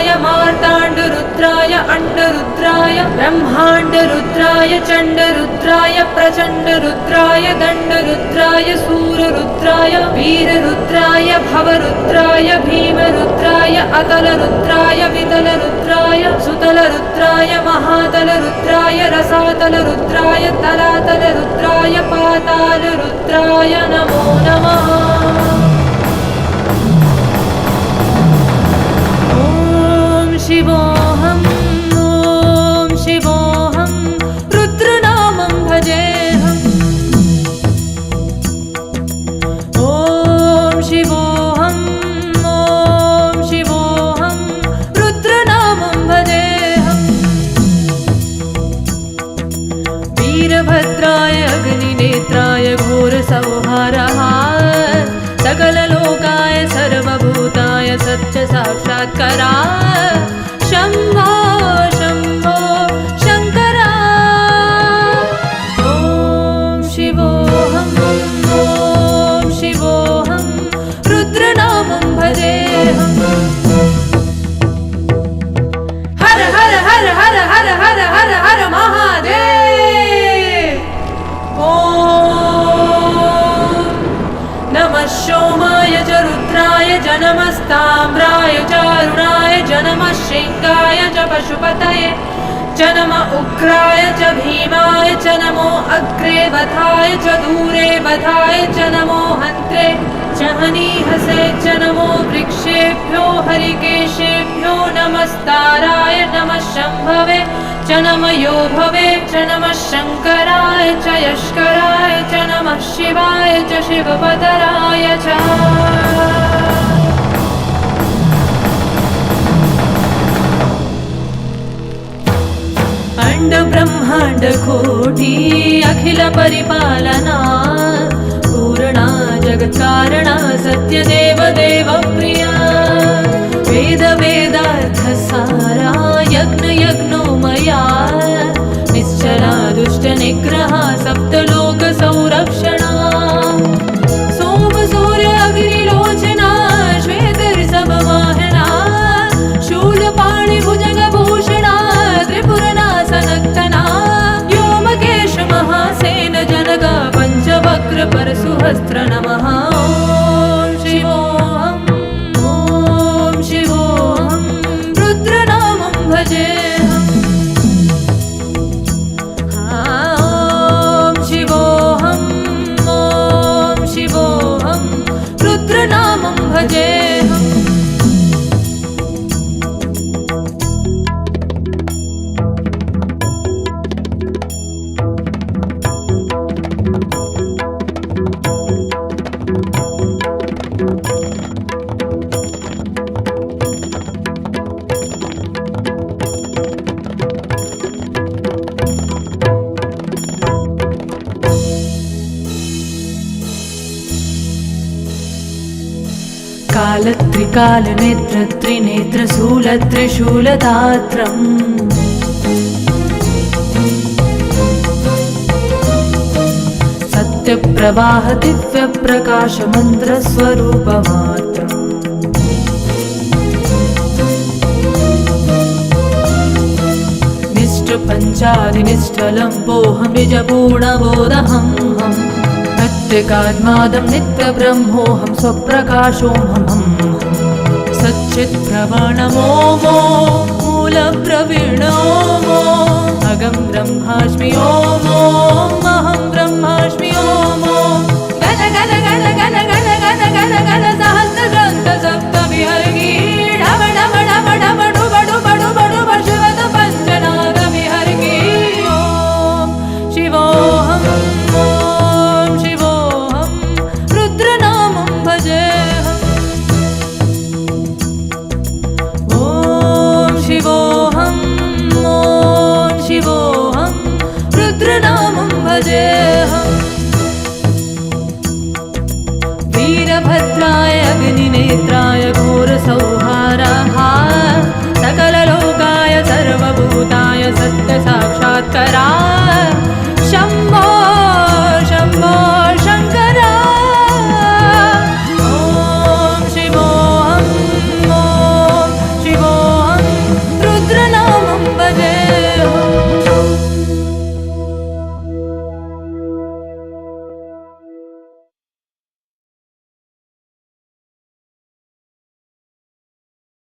रुद्राय मार्ताण्डरुद्राय अण्डरुद्राय ब्रह्माण्डरुद्राय चण्डरुद्राय प्रचण्डरुद्राय दण्डरुद्राय सूररुद्राय वीररुद्राय भवरुद्राय भीमरुद्राय अतलरुद्राय वितलरुद्राय सुतलरुद्राय महातलरुद्राय रसातलरुद्राय तलातलरुद्राय पातालरुद्राय नमो नमः। शिवोऽहम् ॐ शिवोऽहं रुद्रनामं भजेऽहम्। ॐ शिवोऽहम् ॐ शिवोऽहं रुद्रनामं भजेऽहम्। वीरभद्राय अग्निनेत्राय घोरसंहारः सकललोकाय सर्वभूताय सत्यसाक्षात्कारा शम्भो शम्भो शङ्करा। ॐ शिवोऽहम् ॐ शिवोऽहं रुद्रनामं भजेऽहम्। हर हर हर हर हर हर हर हर महादेव। ॐ नमः सोमाय च रुद्राय च नमस्ताम्राय च अरुणाय च नमः शृङ्गाय च पशुपतये च नमः उग्राय च भीमाय च नमो अग्रे वधाय च दूरे वधाय च नमो हन्त्रे च हनीहसे च नमो वृक्षेभ्यो हरिकेशेभ्यो नमस्ताराय नमः शम्भवे च नमः योभवे च नमः शङ्कराय च यष्कराय च नमः शिवाय च शिवपतराय च। अंड ब्रह्मांड कोटि अखिल परिपालना पूर्णा जगत्कारणा सत्यदेव देव प्रिया वेद वेदार्थ सारा यज्ञ यज्ञोमया निश्चला दुष्ट निग्रहा सप्तलोक संरक्षणा सोम सूर्य अग्निलोचना श्वेतऋषभ वाहना शूलपाणि भुजगभूषणा त्रिपुरनाशनक्तना व्योमकेश महासेन जनगा पंचवक्र परशुहस्त्र नमः। ॐ शिवोऽहम् ॐ शिवोऽहं रुद्रनामं भजेऽहम्। ॐ शिवोऽहम् ॐ शिवोऽहं रुद्रनामं भजेऽहम्। कालत्रिकालनेत्र त्रिनेत्र शूलत्रिशूलदात्रम् सत्यप्रवाह दिव्यप्रकाश मन्त्रस्वरूपमात्रम् निष्ठपञ्चादिनिष्ठलम्बोऽहं निजपूर्णबोधहम् नित्यकात्मादं नित्यब्रह्मोऽहं स्वप्रकाशोऽहं सच्चित्प्रवणमोमो मूलप्रवीणोमो अगं ब्रह्मास्मि ओमो